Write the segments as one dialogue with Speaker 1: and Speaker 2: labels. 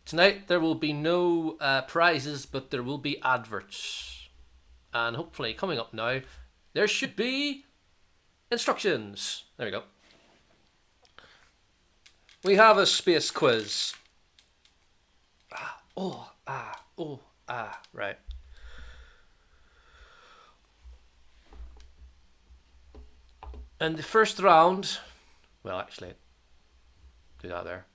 Speaker 1: Tonight there will be no prizes, but there will be adverts. And hopefully, coming up now, there should be instructions. There we go. We have a space quiz. Right. And the first round, well, actually, do that there.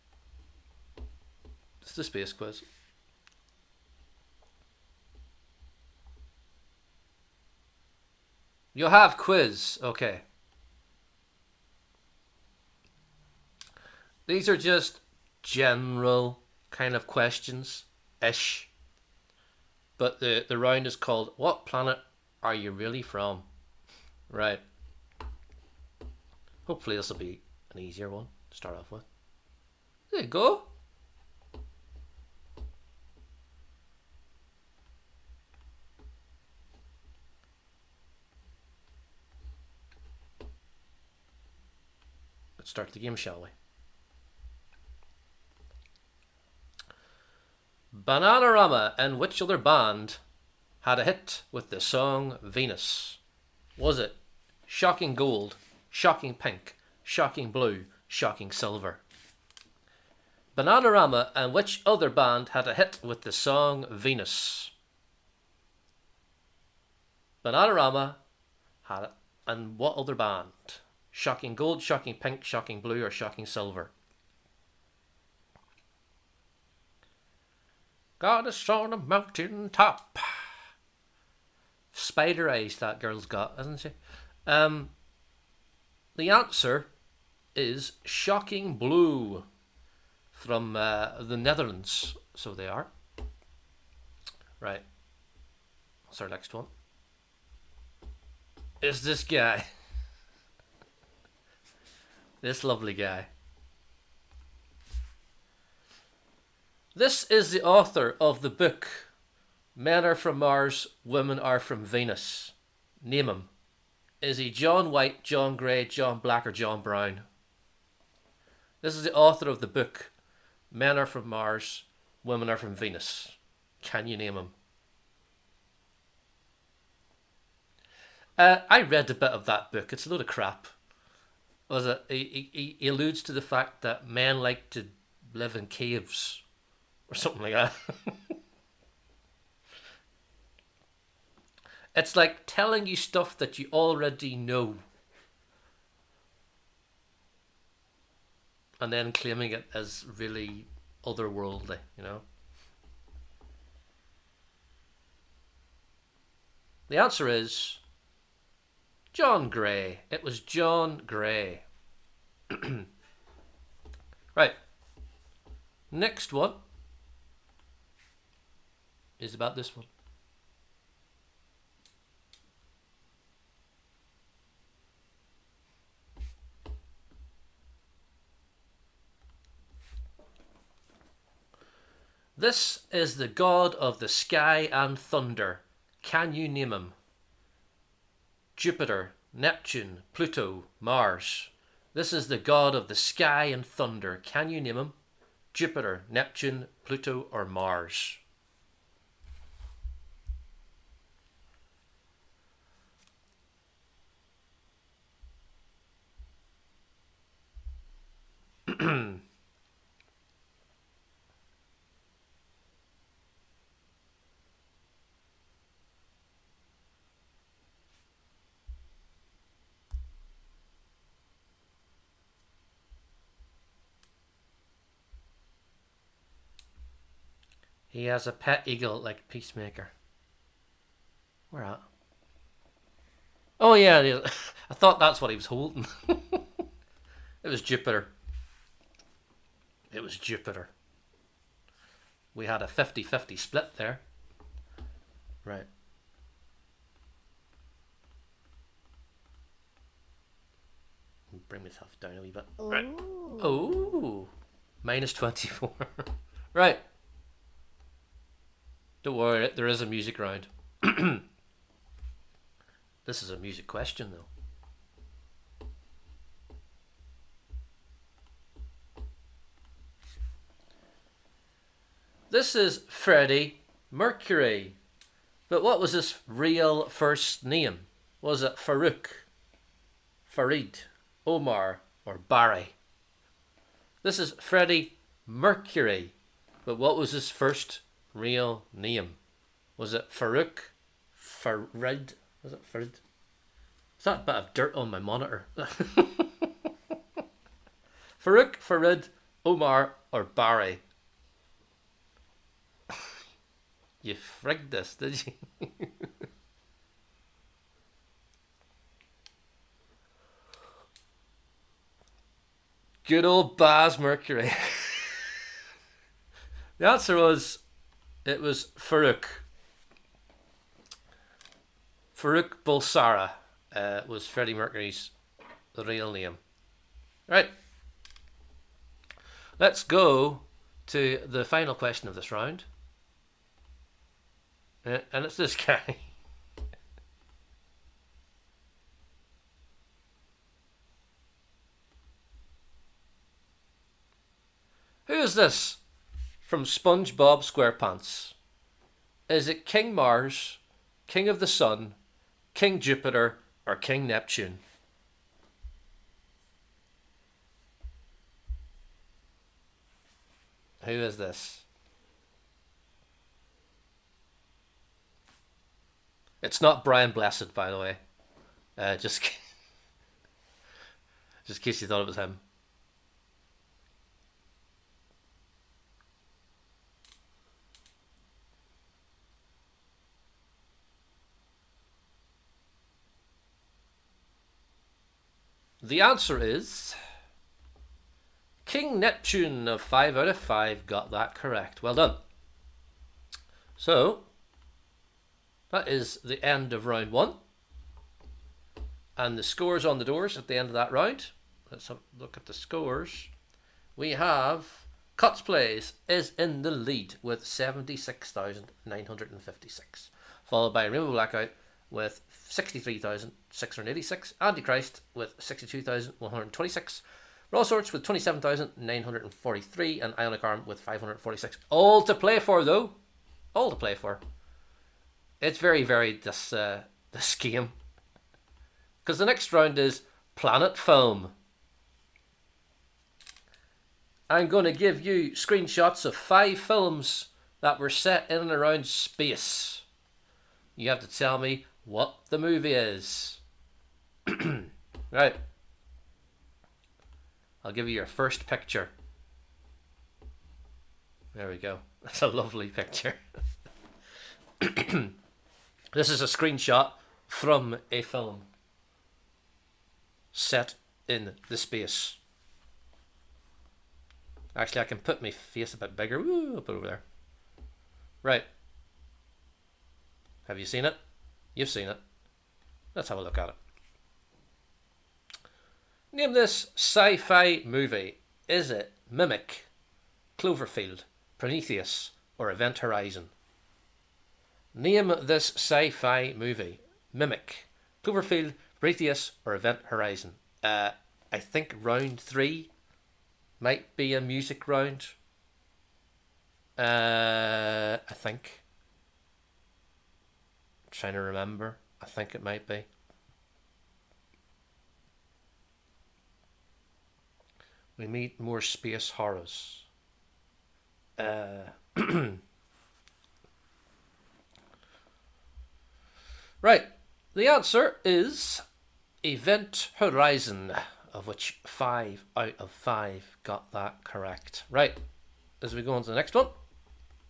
Speaker 1: It's the space quiz. You'll have quiz, okay. These are just general kind of questions-ish. But the round is called What Planet Are You Really From? Right. Hopefully this will be an easier one to start off with. There you go. Let's start the game, shall we? Bananarama and which other band had a hit with the song Venus? Was it Shocking Gold, Shocking Pink, Shocking Blue, Shocking Silver? Bananarama and which other band had a hit with the song Venus? Bananarama had it, and what other band? Shocking Gold, Shocking Pink, Shocking Blue, or Shocking Silver? Goddess on a mountain top. Spider eyes that girl's got, hasn't she? The answer is Shocking Blue from the Netherlands. So they are. Right. What's our next one? Is this guy. This lovely guy. This is the author of the book Men Are From Mars, Women Are From Venus. Name him. Is he John White, John Gray, John Black, or John Brown? This is the author of the book Men Are From Mars, Women Are From Venus. Can you name him? I read a bit of that book. It's a load of crap. Was it? He alludes to the fact that men like to live in caves or something like that. It's like telling you stuff that you already know and then claiming it as really otherworldly, you know? The answer is John Gray. It was John Gray. Right. Next one is about this one. This is the god of the sky and thunder. Can you name him? Jupiter, Neptune, Pluto, Mars. This is the god of the sky and thunder. Can you name him? Jupiter, Neptune, Pluto, or Mars? He has a pet eagle like Peacemaker. Where at? Oh yeah, I thought that's what he was holding. It was Jupiter. It was Jupiter. We had a 50-50 split there. Right. Bring myself down a wee bit.
Speaker 2: Ooh.
Speaker 1: Right. Oh. Minus 24. Right. Don't worry, there is a music round. This is a music question, though. This is Freddie Mercury. But what was his real first name? Was it Farouk, Farid, Omar, or Barry? This is Freddie Mercury. But what was his first real name? Was it Farouk, Farid? Was it Farid? Is that a bit of dirt on my monitor? Farouk, Farid, Omar, or Barry? You frigged this, did you? Good old Baz Mercury. The answer was, it was Farouk. Farouk Bulsara was Freddie Mercury's real name. Right. Let's go to the final question of this round. And it's this guy. Who is this from SpongeBob SquarePants? Is it King Mars, King of the Sun, King Jupiter, or King Neptune? Who is this? It's not Brian Blessed, by the way. Just in case you thought it was him. The answer is King Neptune of 5 out of 5 got that correct. Well done. So, that is the end of round 1. And the scores on the doors at the end of that round. Let's have a look at the scores. We have Cuts Plays is in the lead with 76,956. Followed by Rainbow Blackout with 63,686. Antichrist with 62,126. Raw Sorts with 27,943. And Ionic Arm with 546. All to play for, though. All to play for. It's very varied, this game. Because the next round is Planet Film. I'm going to give you screenshots of 5 films that were set in and around space. You have to tell me what the movie is. Right. I'll give you your first picture. There we go. That's a lovely picture. This is a screenshot from a film set in the space. Actually, I can put my face a bit bigger. Woo, I'll put it over there. Right. Have you seen it? You've seen it. Let's have a look at it. Name this sci-fi movie. Is it Mimic, Cloverfield, Prometheus, or Event Horizon? Name this sci-fi movie. Mimic, Cloverfield, Prometheus, or Event Horizon. I think round 3 might be a music round. I think. I'm trying to remember. I think it might be. We meet more space horrors. Right. The answer is Event Horizon, of which 5 out of 5 got that correct. Right. As we go on to the next one,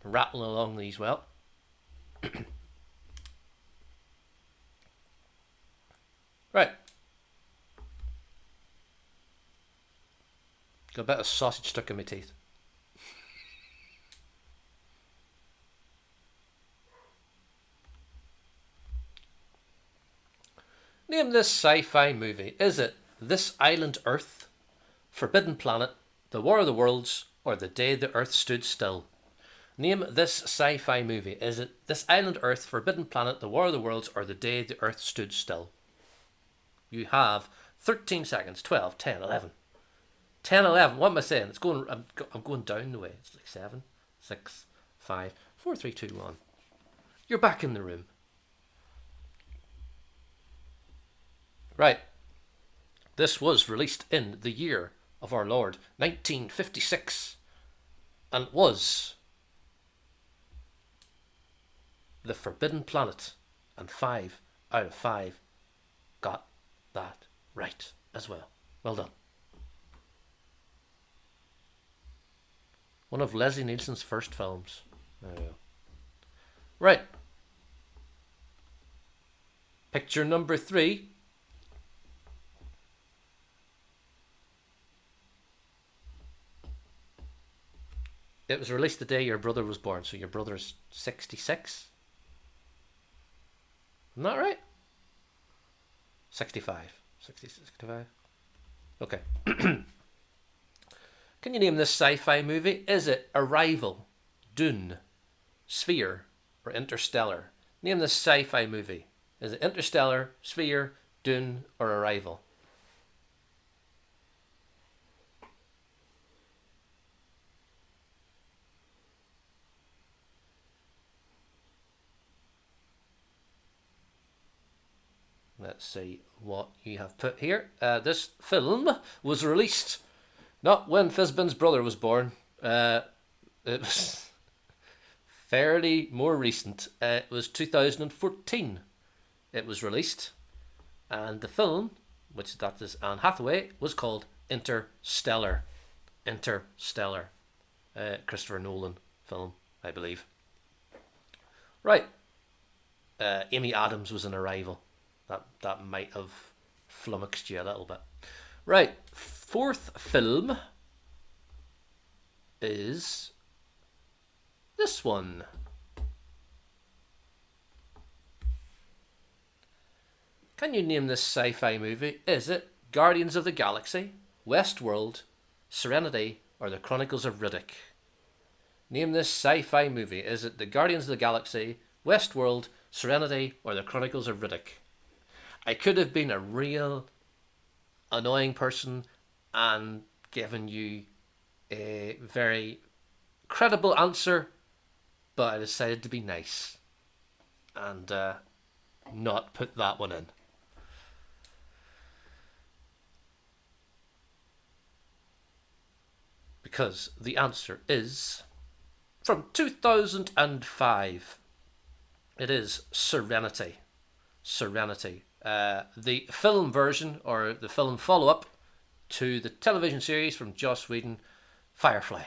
Speaker 1: rattling along these well. Right. Got a bit of sausage stuck in my teeth. Name this sci-fi movie. Is it This Island Earth, Forbidden Planet, The War of the Worlds, or The Day the Earth Stood Still? Name this sci-fi movie. Is it This Island Earth, Forbidden Planet, The War of the Worlds, or The Day the Earth Stood Still? You have 13 seconds. 12, 10, 11. 10, 11. What am I saying? It's going. I'm going down the way. It's like 7, 6, 5, 4, 3, 2, 1. You're back in the room. Right. This was released in the year of our Lord, 1956, and was The Forbidden Planet, and 5 out of 5 got that right as well. Well done. One of Leslie Nielsen's first films. There we go. Right. Picture number 3. It was released the day your brother was born, so your brother's 66? Isn't that right? 65. 65? Okay. Can you name this sci-fi movie? Is it Arrival, Dune, Sphere, or Interstellar? Name this sci-fi movie. Is it Interstellar, Sphere, Dune, or Arrival? Let's see what you have put here. This film was released not when Fizbin's brother was born. It was fairly more recent. It was 2014. It was released, and the film, which that is Anne Hathaway, was called Interstellar. Interstellar. Christopher Nolan film, I believe. Right. Amy Adams was in Arrival. That might have flummoxed you a little bit. Right, fourth film is this one. Can you name this sci-fi movie? Is it Guardians of the Galaxy, Westworld, Serenity, or The Chronicles of Riddick? Name this sci-fi movie. Is it The Guardians of the Galaxy, Westworld, Serenity, or The Chronicles of Riddick? I could have been a real annoying person and given you a very credible answer, but I decided to be nice and not put that one in. Because the answer is from 2005. It is Serenity. Serenity. The film version, or the film follow-up to the television series from Joss Whedon, Firefly.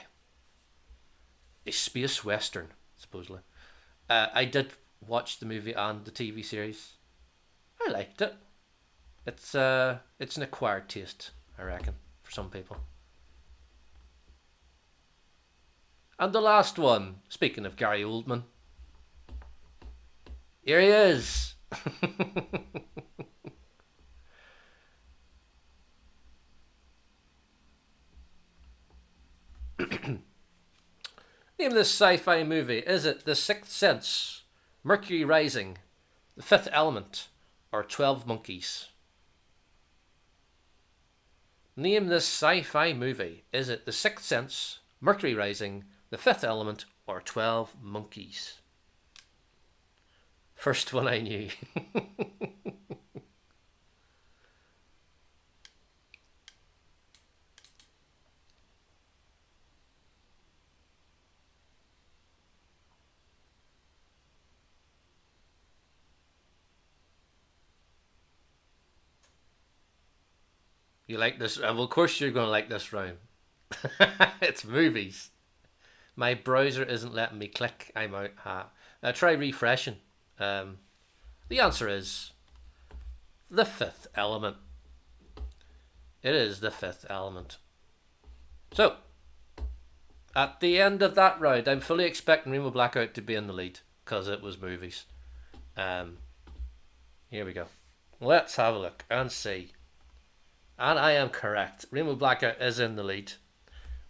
Speaker 1: A space western, supposedly. I did watch the movie and the TV series. I liked it. It's an acquired taste, I reckon, for some people. And the last one, speaking of Gary Oldman, here he is. Name this sci-fi movie. Is it The Sixth Sense, Mercury Rising, The Fifth Element, or 12 Monkeys? Name this sci-fi movie. Is it The Sixth Sense, Mercury Rising, The Fifth Element, or 12 Monkeys? First one I knew. You like this? Well, of course you're going to like this round. It's movies. My browser isn't letting me click. I'm out. Try refreshing. The answer is The Fifth Element. It is The Fifth Element. So, at the end of that round, I'm fully expecting Rainbow Blackout to be in the lead because it was movies. Here we go. Let's have a look and see. And I am correct. Rainbow Blackout is in the lead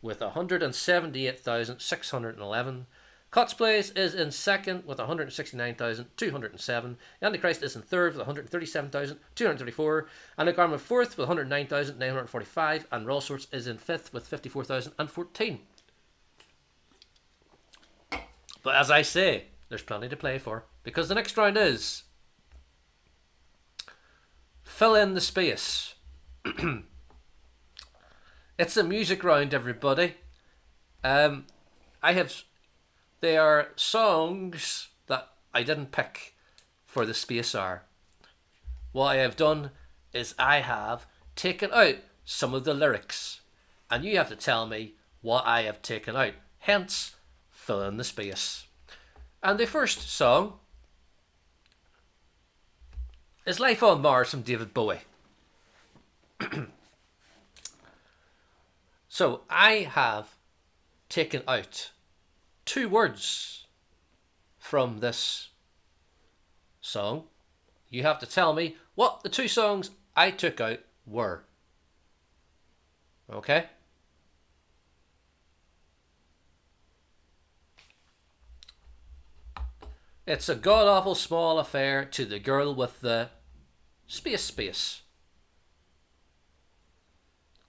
Speaker 1: with 178,611. Cotsplays is in second with 169,207. Antichrist is in third with 137,234. Anagarma fourth with 109,945. And Raw Sorts is in fifth with 54,014. But as I say, there's plenty to play for. Because the next round is fill in the space. It's a music round, everybody. I have. They are songs that I didn't pick for the space hour. What I have done is I have taken out some of the lyrics, and you have to tell me what I have taken out. Hence, fill in the space. And the first song is Life on Mars from David Bowie. So I have taken out 2 words from this song. You have to tell me what the 2 songs I took out were. Okay? It's a god-awful small affair to the girl with the space.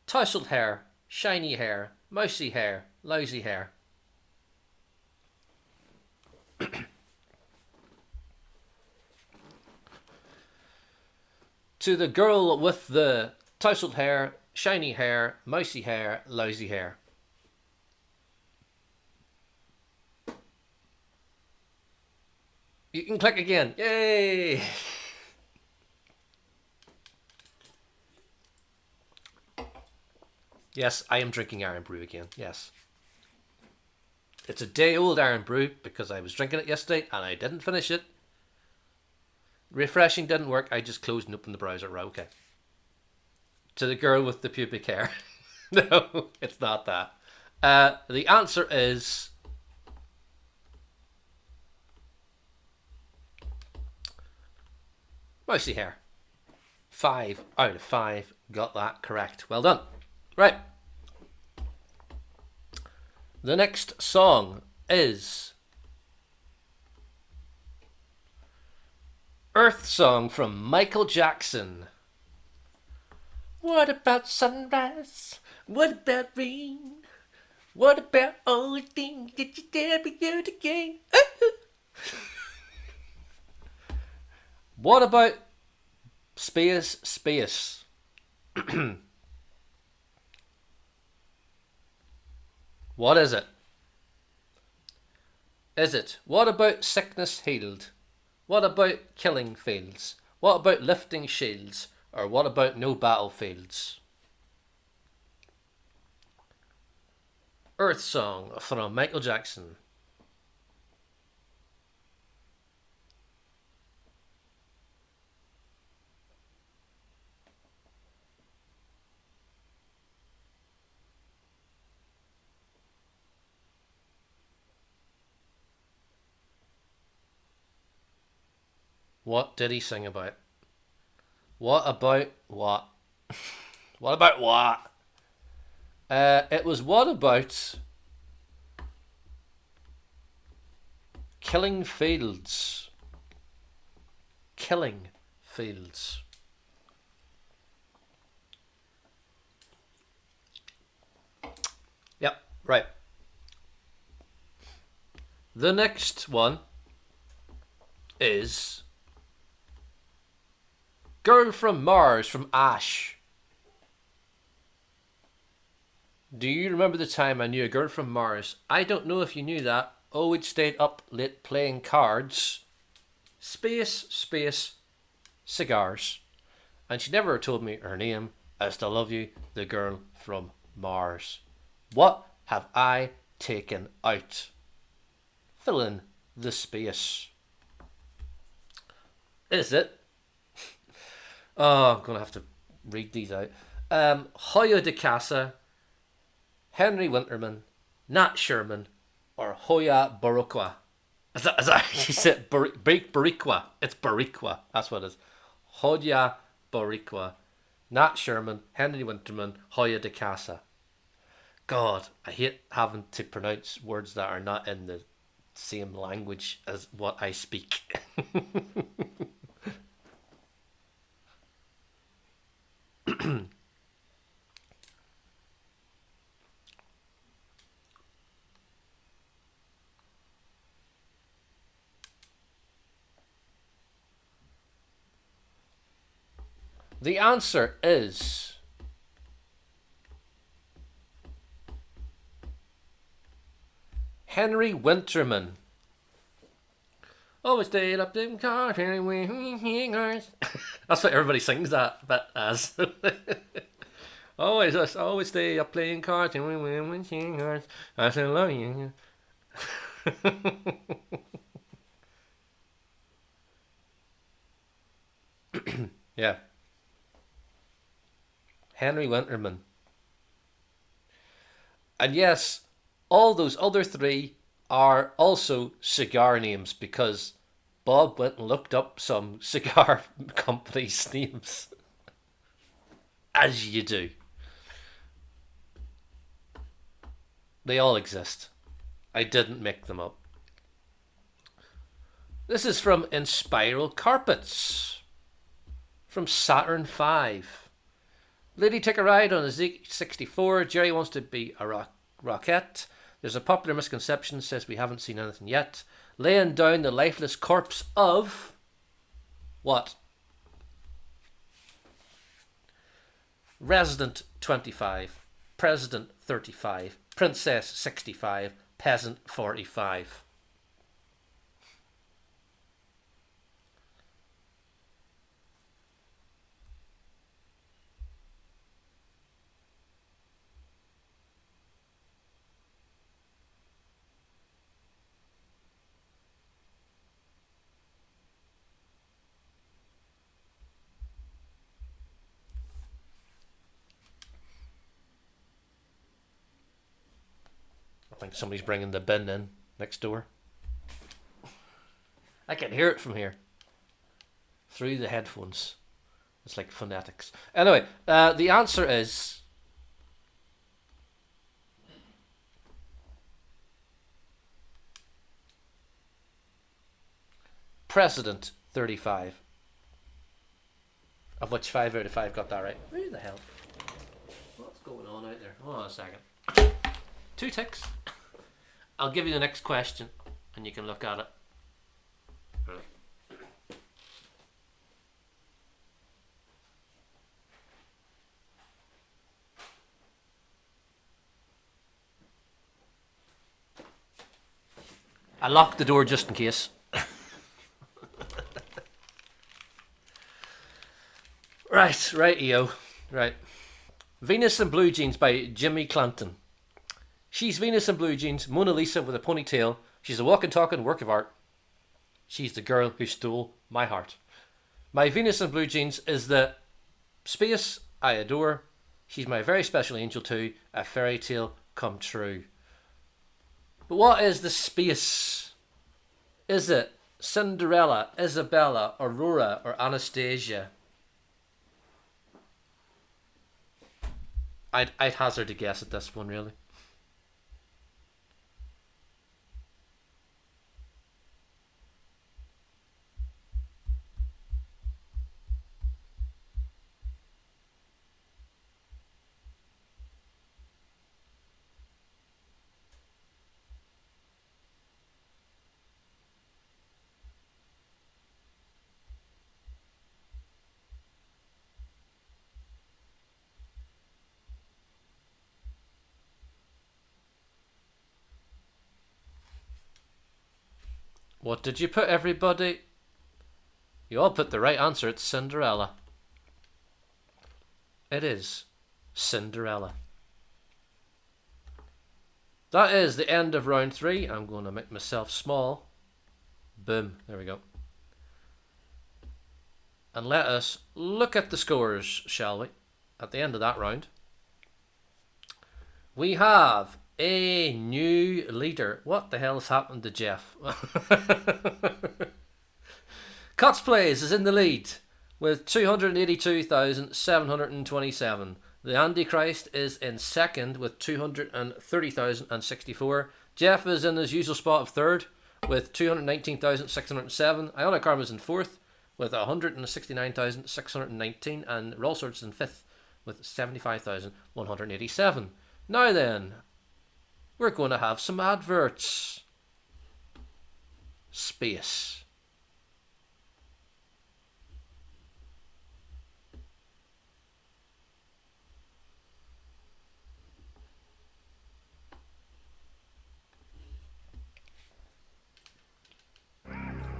Speaker 1: Tousled hair, shiny hair, mousy hair, lousy hair. To the girl with the tousled hair, shiny hair, mousy hair, lousy hair. You can click again. Yay! Yes, I am drinking Irn-Bru again. Yes. It's a day-old Irn-Bru because I was drinking it yesterday and I didn't finish it. Refreshing didn't work. I just closed and opened the browser. Right, okay. To the girl with the pubic hair. No, it's not that. The answer is mousy hair. 5 out of 5 got that correct. Well done. Right. The next song is Earth Song from Michael Jackson. What about sunrise? What about rain? What about all the things that you dare be you to gain? What about space? What is it? Is it what about sickness healed? What about killing fields? What about lifting shields? Or what about no battlefields? Earth Song from Michael Jackson. What did he sing about? What about what? What about what? It was what about killing fields? Killing fields. Yep, right. The next one is Girl from Mars from Ash. Do you remember the time I knew a girl from Mars? I don't know if you knew that. Oh, we'd stayed up late playing cards. Space, cigars. And she never told me her name. I still love you, the girl from Mars. What have I taken out? Fill in the space. Is it? Oh, I'm going to have to read these out. Hoya de Casa, Henry Winterman, Nat Sherman, or Hoya Barikwa. Is that how you say it? Barikwa. It's Barikwa. That's what it is. Hoya Barikwa, Nat Sherman, Henry Winterman, Hoya de Casa. God, I hate having to pronounce words that are not in the same language as what I speak. The answer is Henry Winterman. Always stayed up in car. That's what everybody sings that bit as. always stay up playing cards. I said, love you. Yeah. Henry Winterman. And yes, all those other three are also cigar names because Bob went and looked up some cigar companies' names. As you do. They all exist. I didn't make them up. This is from Inspiral Carpets. From Saturn V. Lady, take a ride on a Z64. Jerry wants to be a rocket. There's a popular misconception says we haven't seen anything yet. Laying down the lifeless corpse of what? Resident 25, President 35, Princess 65, Peasant 45. I think somebody's bringing the bin in next door. I can hear it from here. Through the headphones. It's like phonetics. Anyway, the answer is President 35. Of which 5 out of 5 got that right. Who the hell? What's going on out there? Hold on a second. 2 ticks. I'll give you the next question and you can look at it. I locked the door just in case. Right, EO. Right. Venus in Blue Jeans by Jimmy Clanton. She's Venus in Blue Jeans, Mona Lisa with a ponytail. She's a walking, talking work of art. She's the girl who stole my heart. My Venus in Blue Jeans is the space I adore. She's my very special angel too, a fairy tale come true. But what is the space? Is it Cinderella, Isabella, Aurora, or Anastasia? I'd hazard a guess at this one, really. What did you put, everybody? You all put the right answer. It's Cinderella. It is Cinderella. That is the end of round 3. I'm going to make myself small. Boom. There we go. And let us look at the scores, shall we? At the end of that round. We have a new leader. What the hell's happened to Jeff? Cuts Plays is in the lead with 282,727. The Antichrist is in second with 230,064. Jeff is in his usual spot of third with 219,607. Ionic Karma is in fourth with 169,619. And Rollswords is in fifth with 75,187. Now then, we're going to have some adverts. Space.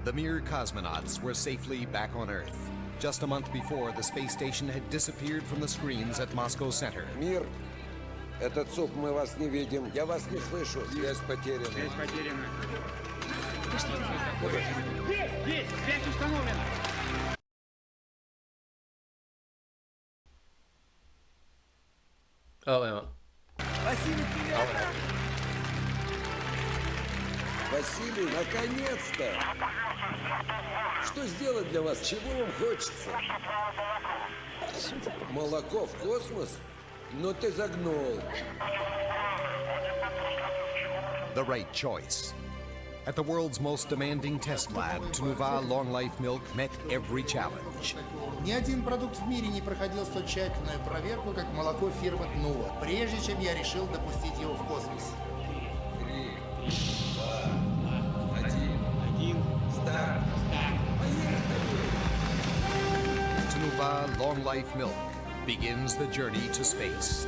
Speaker 2: The Mir cosmonauts were safely back on Earth. Just a month before, the space station had disappeared from the screens at Moscow Center.
Speaker 3: Мир, это ЦУП, мы вас не видим. Я вас не слышу. Связь потеряна.
Speaker 4: Связь потеряна. Есть! Связь установлена!
Speaker 1: Oh, wait a minute.
Speaker 3: Василий, привет! Василий, наконец-то! Что сделать для вас? Чего вам хочется? Молоко в космос? Но ты загнул.
Speaker 2: The right choice. At the world's most demanding test lab, Tnuva Long Life Milk met every challenge.
Speaker 5: Ни один продукт в мире не проходил столь тщательную проверку, как молоко фирмы Тнува, прежде чем я решил допустить его в космос.
Speaker 3: 3, 2, 1. Старт!
Speaker 2: Tnuva Long Life Milk begins the journey to space.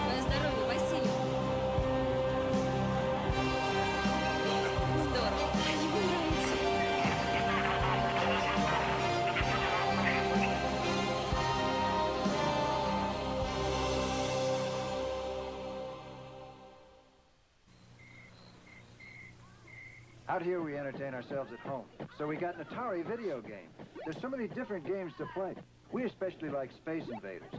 Speaker 6: На здоровье, Василий. Здорово. Ему нравится.
Speaker 7: Out here we entertain ourselves at home, so we got an Atari video game. There's so many different games to play. We especially like Space Invaders,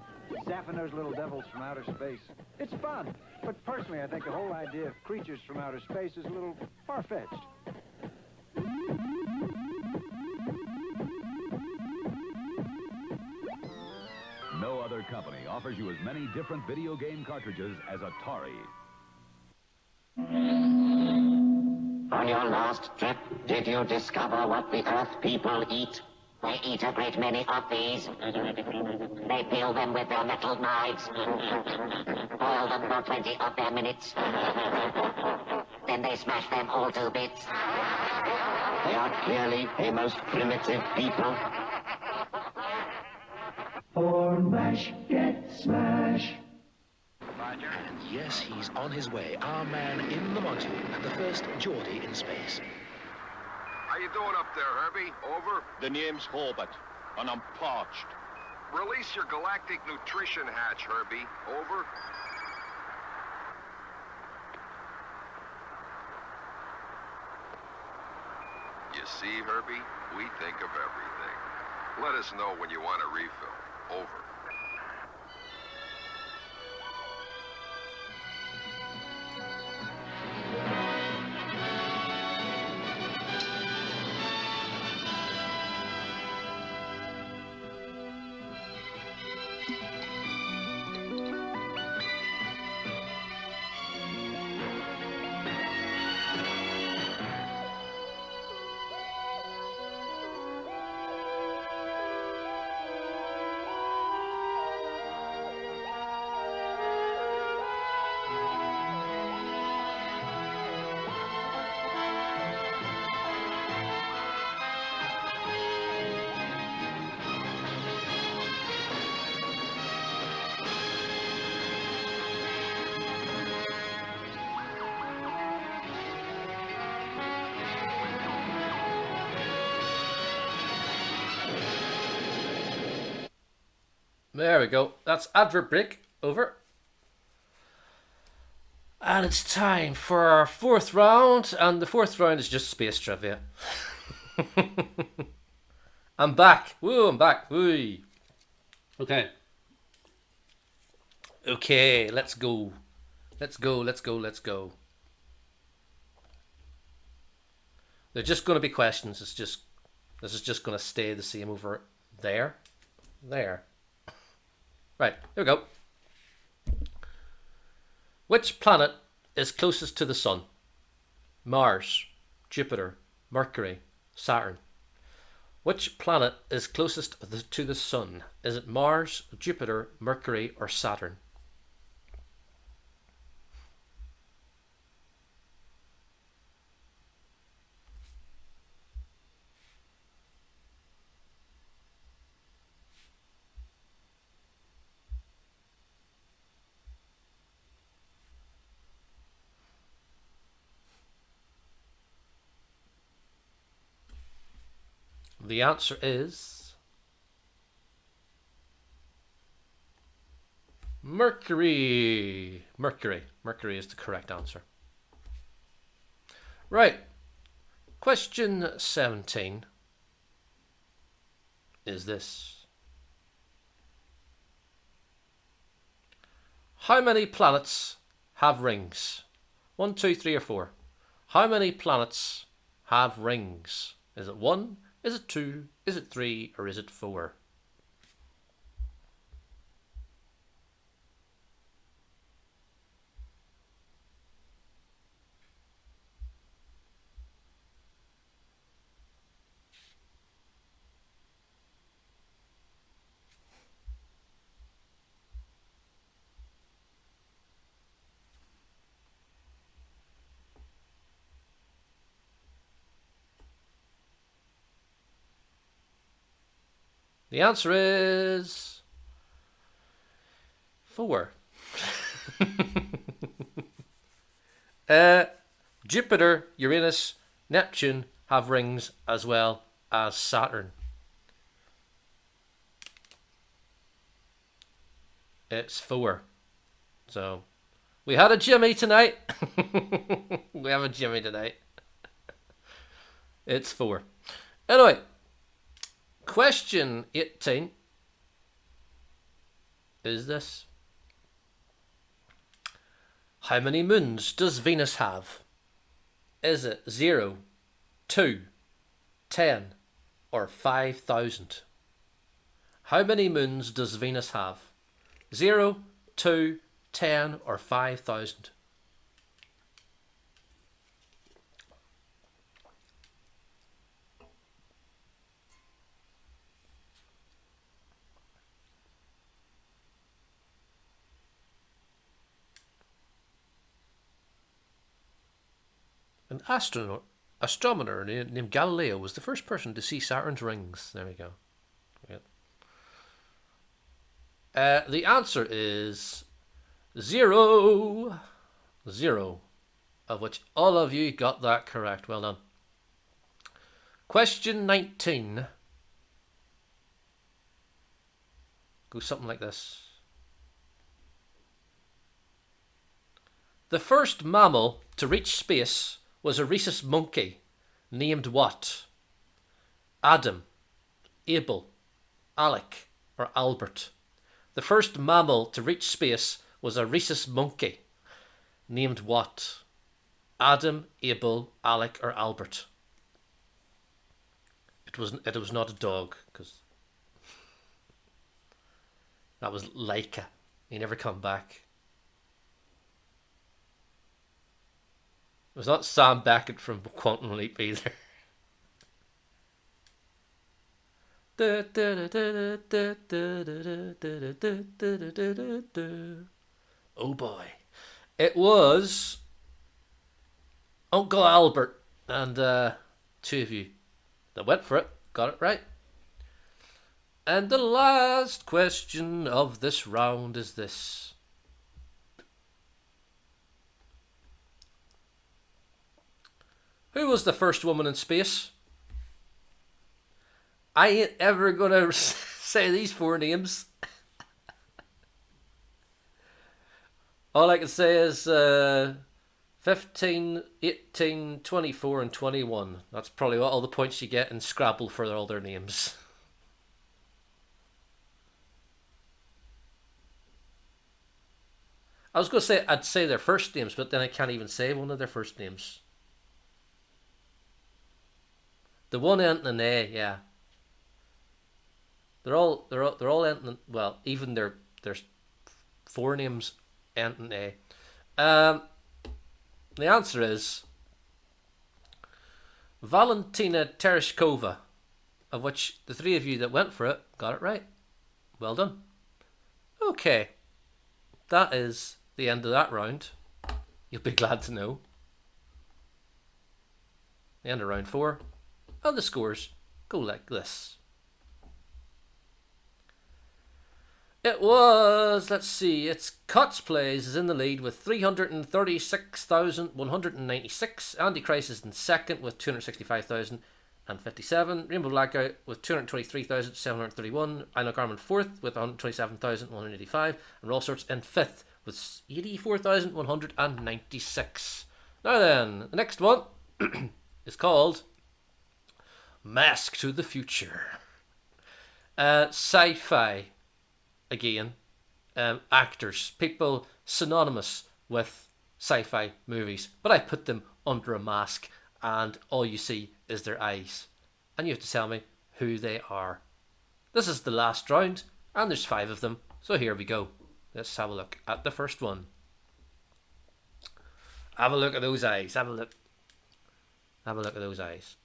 Speaker 7: zapping those little devils from outer space. It's fun, but personally I think the whole idea of creatures from outer space is a little far-fetched.
Speaker 8: No other company offers you as many different video game cartridges as Atari.
Speaker 9: On your last trip, did you discover what the Earth people eat? They eat a great many of these. They peel them with their metal knives. Boil them for 20 of their minutes. Then they smash them all to bits. They are clearly a most primitive people.
Speaker 10: For mash, get smash.
Speaker 11: Yes, he's on his way. Our man in the module, the first Geordie in space.
Speaker 12: How you doing up there, Herbie? Over?
Speaker 13: The name's Hobart, and I'm parched.
Speaker 12: Release your galactic nutrition hatch, Herbie. Over? You see, Herbie? We think of everything. Let us know when you want a refill. Over.
Speaker 1: There we go. That's advert break. Over. And it's time for our fourth round. And the fourth round is just space trivia. I'm back. Woo, I'm back. Woo. Okay. Okay, let's go. Let's go, let's go, let's go. They're just going to be questions. This is just going to stay the same over there. There. Right, here we go. Which planet is closest to the Sun? Mars, Jupiter, Mercury, Saturn. Which planet is closest to the Sun? Is it Mars, Jupiter, Mercury, or Saturn? The answer is Mercury. Mercury. Mercury is the correct answer. Right. Question 17 is this. How many planets have rings? 1, 2, 3, or 4? How many planets have rings? Is it 1? Is it 2? Is it 3? Or is it 4? The answer is 4. Jupiter, Uranus, Neptune have rings as well as Saturn. It's 4. So we had a Jimmy tonight. We have a Jimmy tonight. It's 4. Anyway. Question 18 is this. How many moons does Venus have? Is it 0, 2, 10, or 5,000? How many moons does Venus have? 0, 2, 10, or 5,000? An astronomer named Galileo was the first person to see Saturn's rings. There we go. Yep. The answer is 0. 0. Of which all of you got that correct. Well done. Question 19 goes something like this. The first mammal to reach space was a rhesus monkey named what? Adam, Abel, Alec, or Albert? The first mammal to reach space was a rhesus monkey named what? Adam, Abel, Alec, or Albert? It was not a dog, because that was Laika. He never come back. It was not Sam Beckett from Quantum Leap either. Oh boy. It was Uncle Albert, and 2 of you that went for it got it right. And the last question of this round is this. Who was the first woman in space? I ain't ever gonna say these 4 names. All I can say is 15, 18, 24, and 21. That's probably what all the points you get in Scrabble for all their names. I was going to say I'd say their first names, but then I can't even say one of their first names. The one ending in A, yeah. They're all ending in, well, even their 4 names end in A. The answer is Valentina Tereshkova, of which the 3 of you that went for it got it right. Well done. Okay, that is the end of that round. You'll be glad to know. The end of round 4. And the scores go like this. It was, let's see, it's Cuts Plays is in the lead with 336,196. Andy Christ is in second with 265,000. 157. Rainbow Blackout with 223,731. Island Garmin 4th with 127,185. And All Sorts in 5th with 84,196. Now then, the next one is called Mask to the Future. Sci-fi, again, actors, people synonymous with sci-fi movies, but I put them under a mask and all you see is their eyes, and you have to tell me who they are. This is the last round and there's 5 of them, so here we go. Let's have a look at the first one. Have a look at those eyes. Have a look at those eyes.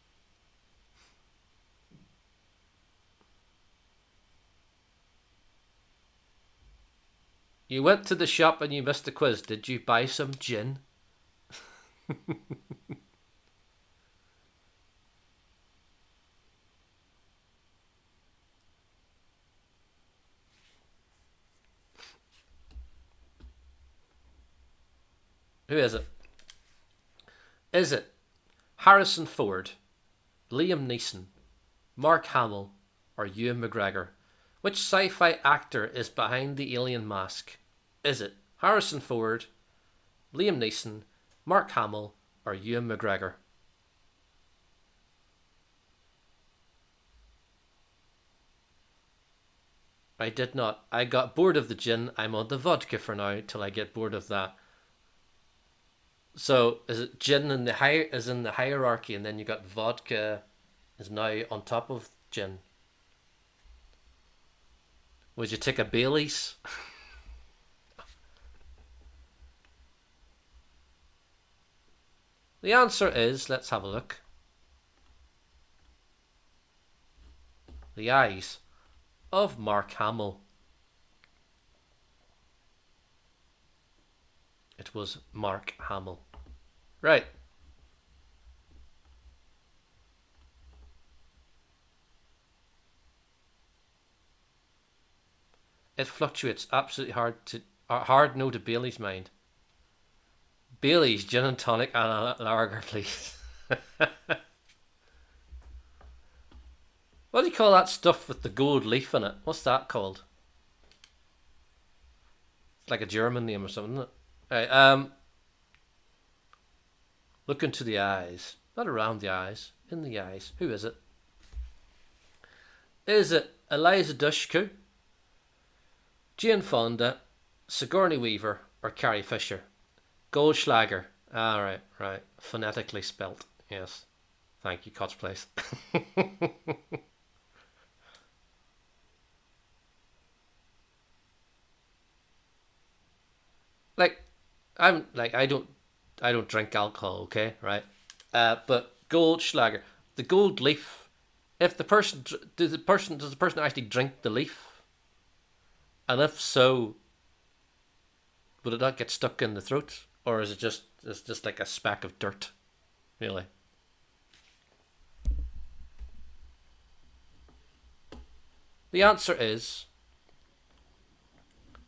Speaker 1: You went to the shop and you missed the quiz. Did you buy some gin? Who is it? Is it Harrison Ford, Liam Neeson, Mark Hamill, or Ewan McGregor? Which sci-fi actor is behind the alien mask? Is it Harrison Ford, Liam Neeson, Mark Hamill, or Ewan McGregor? I did not. I got bored of the gin. I'm on the vodka for now till I get bored of that. So is it gin in the hierarchy, and then you got vodka is now on top of gin? Would you take a Baileys? The answer is, let's have a look. The eyes of Mark Hamill. It was Mark Hamill. Right. It fluctuates. Absolutely hard no to Bailey's mind. Bailey's gin and tonic and a lager, please. What do you call that stuff with the gold leaf in it? What's that called? It's like a German name or something, isn't it? Right, look into the eyes. Not around the eyes. In the eyes. Who is it? Is it Eliza Dushku, Jane Fonda, Sigourney Weaver, or Carrie Fisher? Goldschlager. Ah, right. Phonetically spelt. Yes. Thank you, Cots Place. I don't drink alcohol, okay, right? But Goldschlager, the gold leaf. If the person does the person actually drink the leaf? And if so, would it not get stuck in the throat, or is it just like a speck of dirt, really? The answer is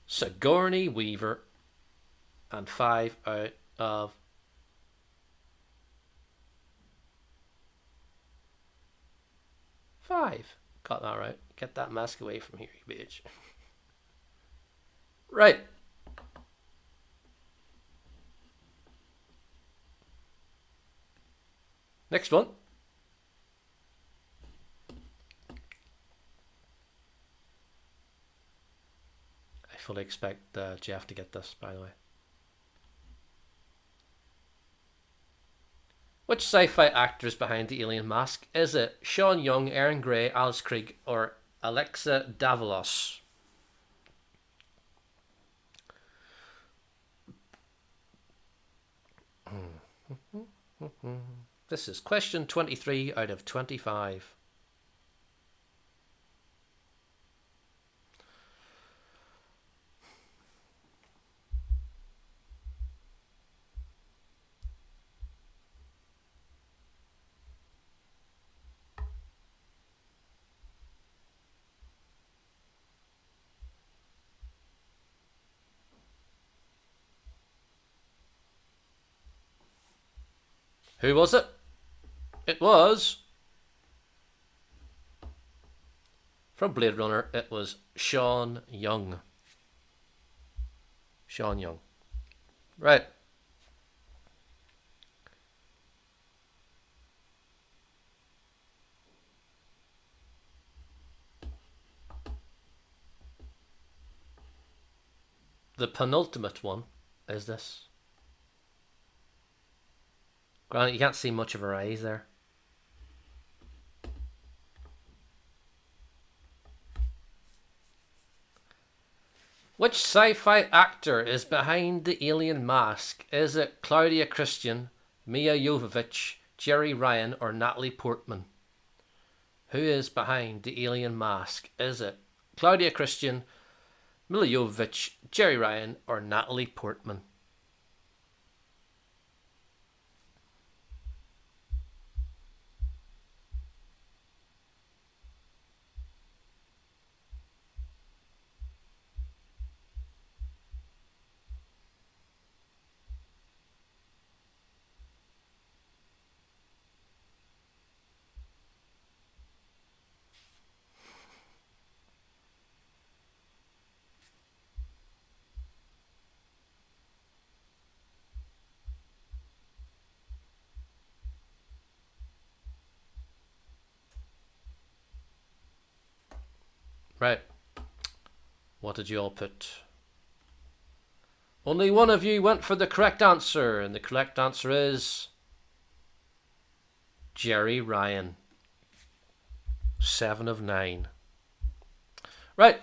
Speaker 1: Sigourney Weaver, and 5 out of 5. Got that right. Get that mask away from here, you bitch. Right. Next one. I fully expect Jeff to get this, by the way. Which sci-fi actor is behind the alien mask? Is it Sean Young, Aaron Gray, Alice Krieg, or Alexa Davalos? This is question 23 out of 25. Who was it? It was From Blade Runner, it was Sean Young. Sean Young. Right. The penultimate one is this. Granted, you can't see much of her eyes there. Which sci-fi actor is behind the alien mask? Is it Claudia Christian, Mia Jovovich, Jerry Ryan, or Natalie Portman? Who is behind the alien mask? Is it Claudia Christian, Mila Jovovich, Jerry Ryan, or Natalie Portman? Right. What did you all put? Only one of you went for the correct answer, and the correct answer is Jerry Ryan. 7 of 9. Right.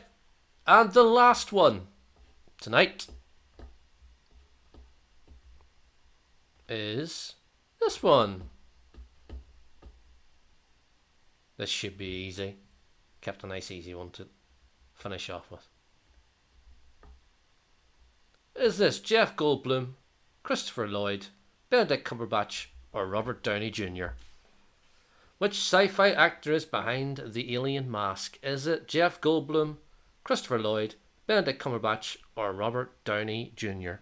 Speaker 1: And the last one tonight is this one. This should be easy. Kept a nice easy one to finish off with. Is this Jeff Goldblum, Christopher Lloyd, Benedict Cumberbatch, or Robert Downey Jr.? Which sci-fi actor is behind the alien mask? Is it Jeff Goldblum, Christopher Lloyd, Benedict Cumberbatch, or Robert Downey Jr.?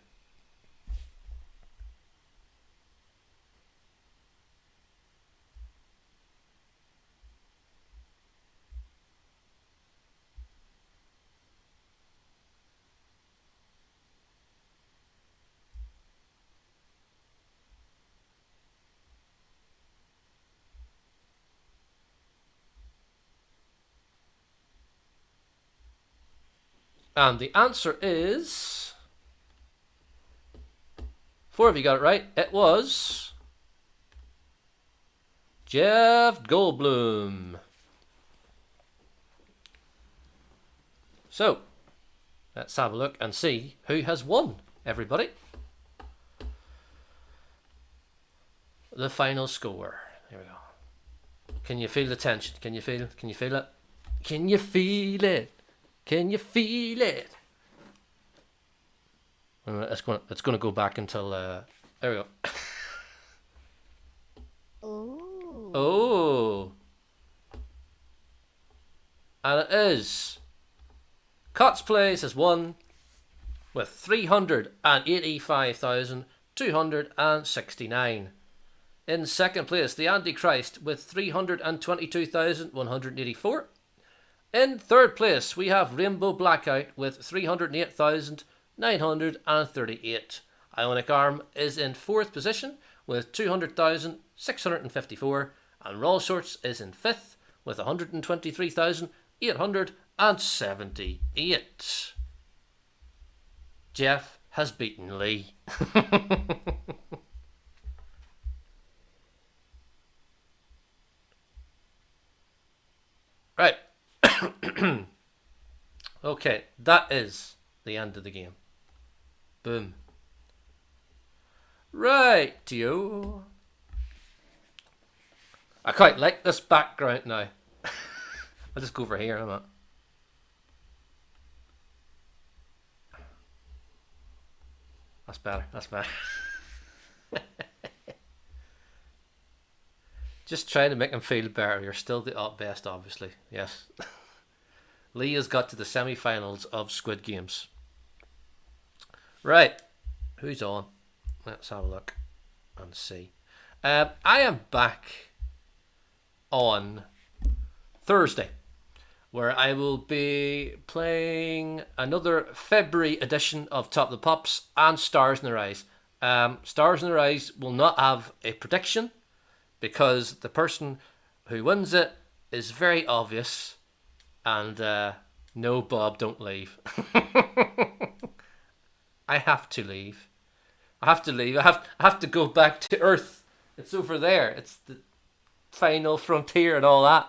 Speaker 1: And the answer is... 4 of you got it right. It was... Jeff Goldblum. So, let's have a look and see who has won, everybody. The final score. Here we go. Can you feel the tension? Can you feel it? Can you feel it? Can you feel it? Can you feel it? It's gonna go back until there we go. Oh. And it is Cuts Plays has won with 385,269. In second place, The Antichrist with 322,184. In third place, we have Rainbow Blackout with 308,938. Ionic Arm is in fourth position with 200,654. And Raw Sorts is in fifth with 123,878. Jeff has beaten Lee. Right. Okay, that is the end of the game. Boom. Right, you. I quite like this background now. I'll just go over here, I'm not. That's better, that's better. Just trying to make him feel better. You're still the best, obviously. Yes. Lee has got to the semi-finals of Squid Games. Right. Who's on? Let's have a look and see. I am back on Thursday where I will be playing another February edition of Top of the Pops and Stars in Their Eyes. Stars in Their Eyes will not have a prediction because the person who wins it is very obvious, and no, Bob, don't leave. I have to leave. I have to leave. I have to go back to Earth. It's over there. It's the final frontier and all that.